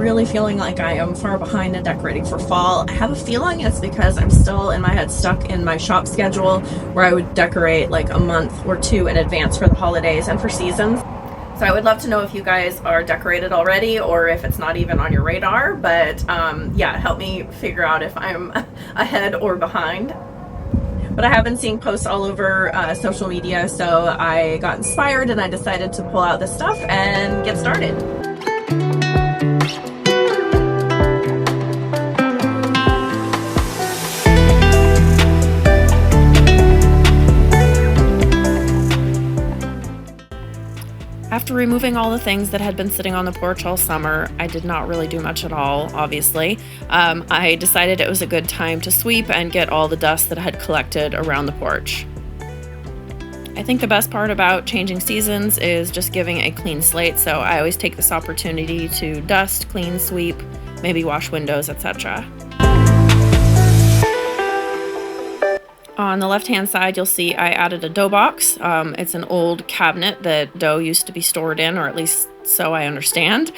really feeling like I am far behind in decorating for fall. I have a feeling it's because I'm still in my head stuck in my shop schedule where I would decorate like a month or two in advance for the holidays and for seasons. So I would love to know if you guys are decorated already or if it's not even on your radar, but yeah, help me figure out if I'm ahead or behind. But I have been seeing posts all over social media, so I got inspired and I decided to pull out this stuff and get started. After removing all the things that had been sitting on the porch all summer, I did not really do much at all, obviously. I decided it was a good time to sweep and get all the dust that had collected around the porch. I think the best part about changing seasons is just giving a clean slate, so I always take this opportunity to dust, clean, sweep, maybe wash windows, etc. On the left-hand side, you'll see I added a dough box. It's an old cabinet that dough used to be stored in, or at least so I understand.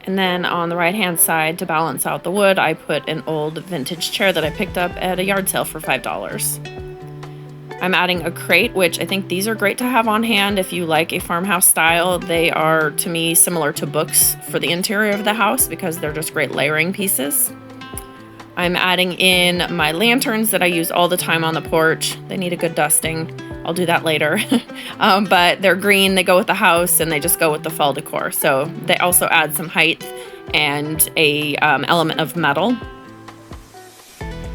And then on the right-hand side, to balance out the wood, I put an old vintage chair that I picked up at a yard sale for $5. I'm adding a crate, which I think these are great to have on hand if you like a farmhouse style. They are, to me, similar to books for the interior of the house because they're just great layering pieces. I'm adding in my lanterns that I use all the time on the porch. They need a good dusting. I'll do that later. But they're green, they go with the house, and they just go with the fall decor. So they also add some height and a element of metal.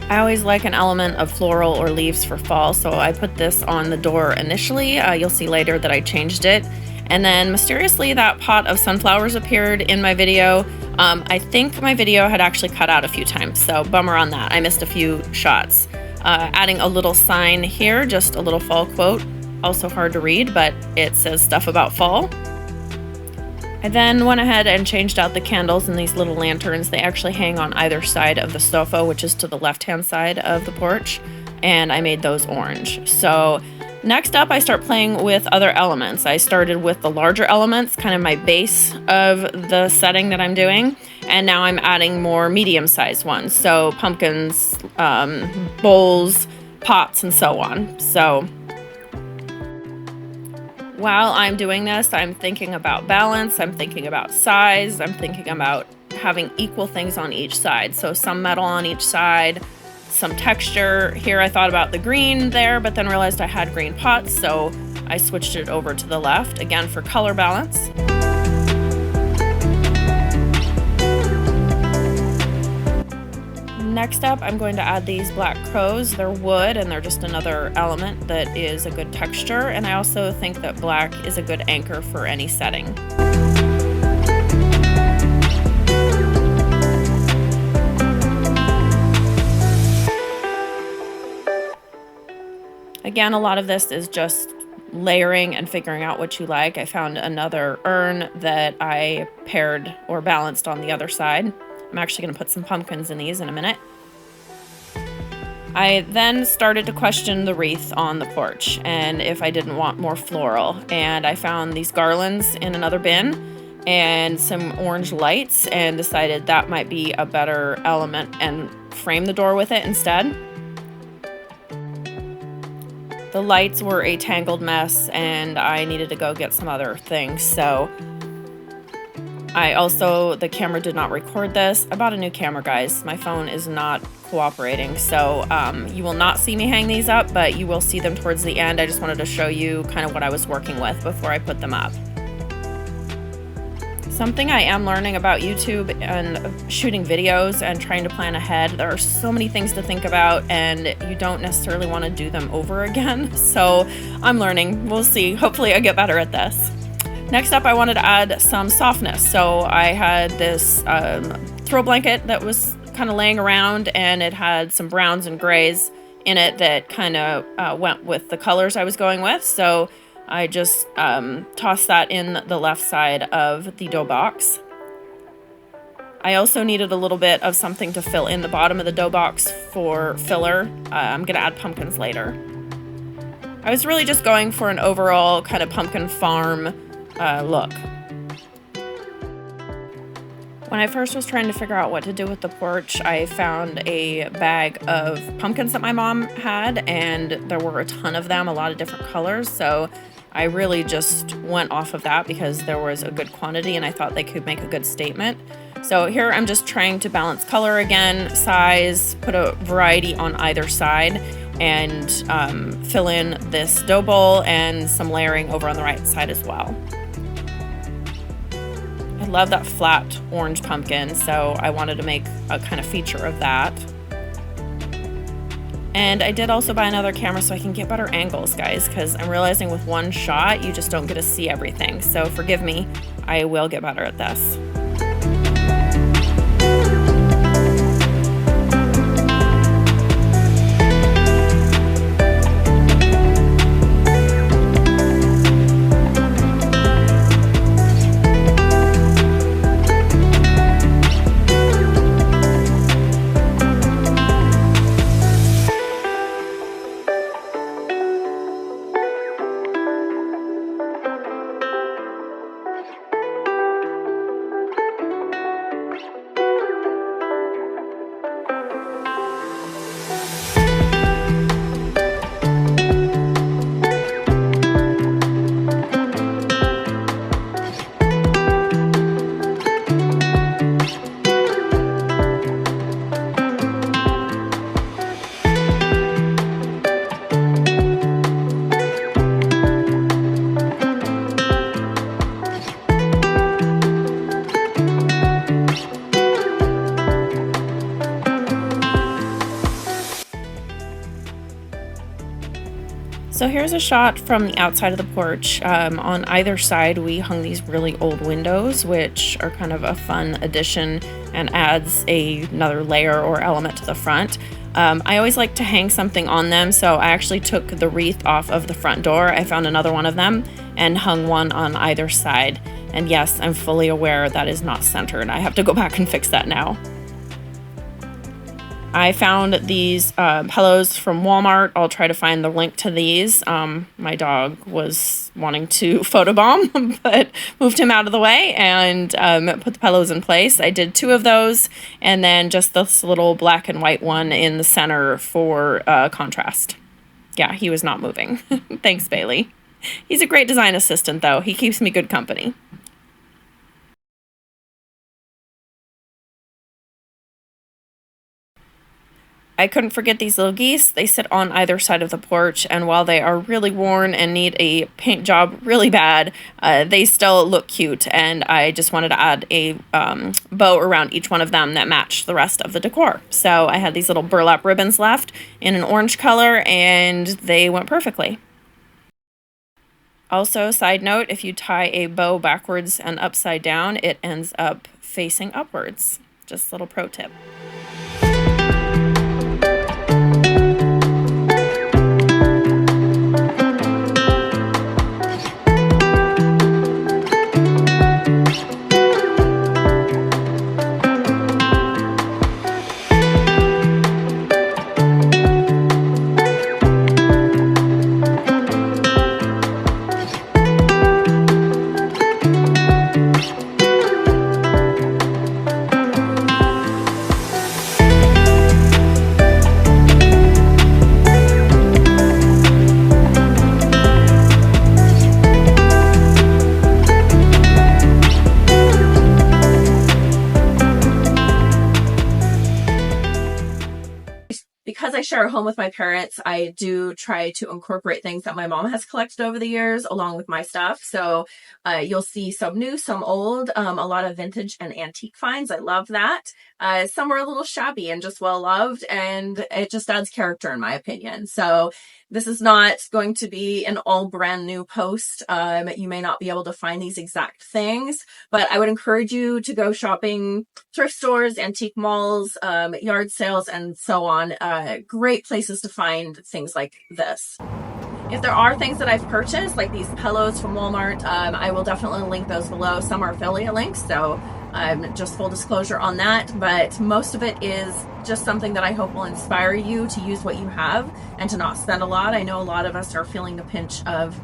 I always like an element of floral or leaves for fall, so I put this on the door initially. You'll see later that I changed it. And then mysteriously that pot of sunflowers appeared in my video. I think my video had actually cut out a few times, so bummer on that. I missed a few shots. Adding a little sign here, just a little fall quote. Also hard to read, but it says stuff about fall. I then went ahead and changed out the candles in these little lanterns. They actually hang on either side of the sofa, which is to the left-hand side of the porch, and I made those orange. So next up, I start playing with other elements. I started with the larger elements, kind of my base of the setting that I'm doing, and now I'm adding more medium-sized ones. So pumpkins, bowls, pots, and so on. So while I'm doing this, I'm thinking about balance, I'm thinking about size, I'm thinking about having equal things on each side. So some metal on each side, some texture. Here I thought about the green there, but then realized I had green pots, so I switched it over to the left, again for color balance. Next up, I'm going to add these black crows. They're wood and they're just another element that is a good texture, and I also think that black is a good anchor for any setting. Again, a lot of this is just layering and figuring out what you like. I found another urn that I paired or balanced on the other side. I'm actually going to put some pumpkins in these in a minute. I then started to question the wreath on the porch and if I didn't want more floral. And I found these garlands in another bin and some orange lights and decided that might be a better element and frame the door with it instead. The lights were a tangled mess and I needed to go get some other things. So the camera did not record this. I bought a new camera, guys. My phone is not cooperating. So you will not see me hang these up, but you will see them towards the end. I just wanted to show you kind of what I was working with before I put them up. Something I am learning about YouTube and shooting videos and trying to plan ahead, there are so many things to think about and you don't necessarily want to do them over again. So I'm learning. We'll see. Hopefully I get better at this. Next up, I wanted to add some softness. So I had this throw blanket that was kind of laying around and it had some browns and grays in it that kind of went with the colors I was going with. So I just tossed that in the left side of the dough box. I also needed a little bit of something to fill in the bottom of the dough box for filler. I'm going to add pumpkins later. I was really just going for an overall kind of pumpkin farm look. When I first was trying to figure out what to do with the porch, I found a bag of pumpkins that my mom had, and there were a ton of them, a lot of different colors, so I really just went off of that because there was a good quantity and I thought they could make a good statement. So here I'm just trying to balance color again, size, put a variety on either side, and fill in this dough bowl and some layering over on the right side as well. I love that flat orange pumpkin, so I wanted to make a kind of feature of that. And I did also buy another camera so I can get better angles, guys, because I'm realizing with one shot, you just don't get to see everything. So forgive me, I will get better at this. So here's a shot from the outside of the porch. On either side we hung these really old windows, which are kind of a fun addition and adds another layer or element to the front. I always like to hang something on them, so I actually took the wreath off of the front door. I found another one of them and hung one on either side. And yes, I'm fully aware that is not centered. I have to go back and fix that now. I found these pillows from Walmart. I'll try to find the link to these. My dog was wanting to photobomb, but moved him out of the way and put the pillows in place. I did 2 of those, and then just this little black and white one in the center for contrast. Yeah, he was not moving. Thanks, Bailey. He's a great design assistant, though. He keeps me good company. I couldn't forget these little geese. They sit on either side of the porch, and while they are really worn and need a paint job really bad, they still look cute, and I just wanted to add a bow around each one of them that matched the rest of the decor. So I had these little burlap ribbons left in an orange color, and they went perfectly. Also, side note, if you tie a bow backwards and upside down, it ends up facing upwards. Just a little pro tip. Because I share a home with my parents, I do try to incorporate things that my mom has collected over the years along with my stuff. So you'll see some new, some old, a lot of vintage and antique finds. I love that. Some are a little shabby and just well loved, and it just adds character in my opinion. So this is not going to be an all brand new post. You may not be able to find these exact things, but I would encourage you to go shopping, thrift stores, antique malls, yard sales, and so on. Great places to find things like this. If there are things that I've purchased, like these pillows from Walmart, I will definitely link those below. Some are affiliate links, so Just full disclosure on that, but most of it is just something that I hope will inspire you to use what you have and to not spend a lot. I know a lot of us are feeling the pinch of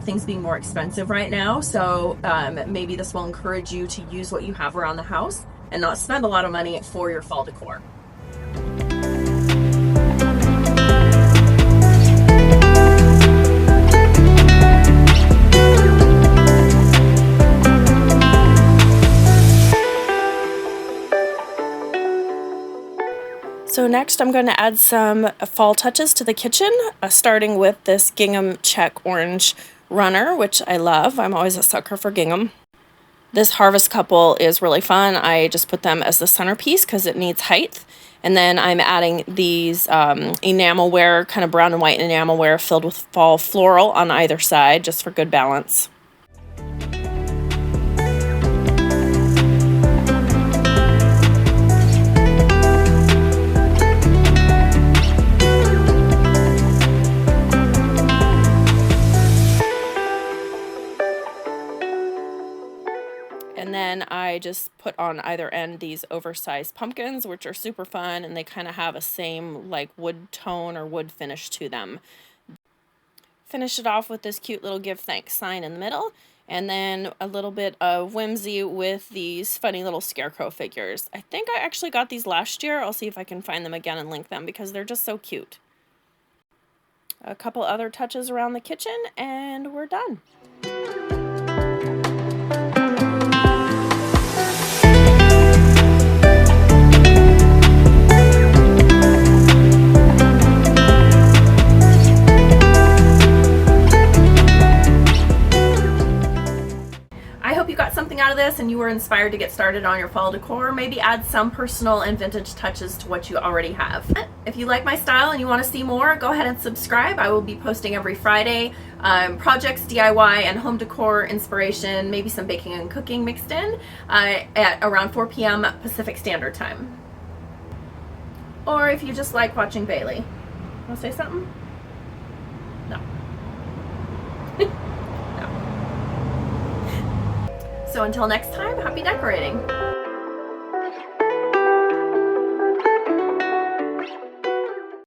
things being more expensive right now, so maybe this will encourage you to use what you have around the house and not spend a lot of money for your fall decor. So next I'm going to add some fall touches to the kitchen, starting with this gingham check orange runner, which I love. I'm always a sucker for gingham. This harvest couple is really fun. I just put them as the centerpiece because it needs height. And then I'm adding these enamelware, kind of brown and white enamelware filled with fall floral on either side, just for good balance. And then I just put on either end these oversized pumpkins, which are super fun, and they kind of have a same like wood tone or wood finish to them. Finish it off with this cute little give thanks sign in the middle, and then a little bit of whimsy with these funny little scarecrow figures. I think I actually got these last year. I'll see if I can find them again and link them because they're just so cute. A couple other touches around the kitchen and we're done. Out of this and you were inspired to get started on your fall decor, maybe add some personal and vintage touches to what you already have. If you like my style and you want to see more, go ahead and subscribe. I will be posting every Friday projects, DIY, and home decor inspiration, maybe some baking and cooking mixed in at around 4 p.m. Pacific Standard Time. Or if you just like watching Bailey. Want to say something? No. So until next time, happy decorating!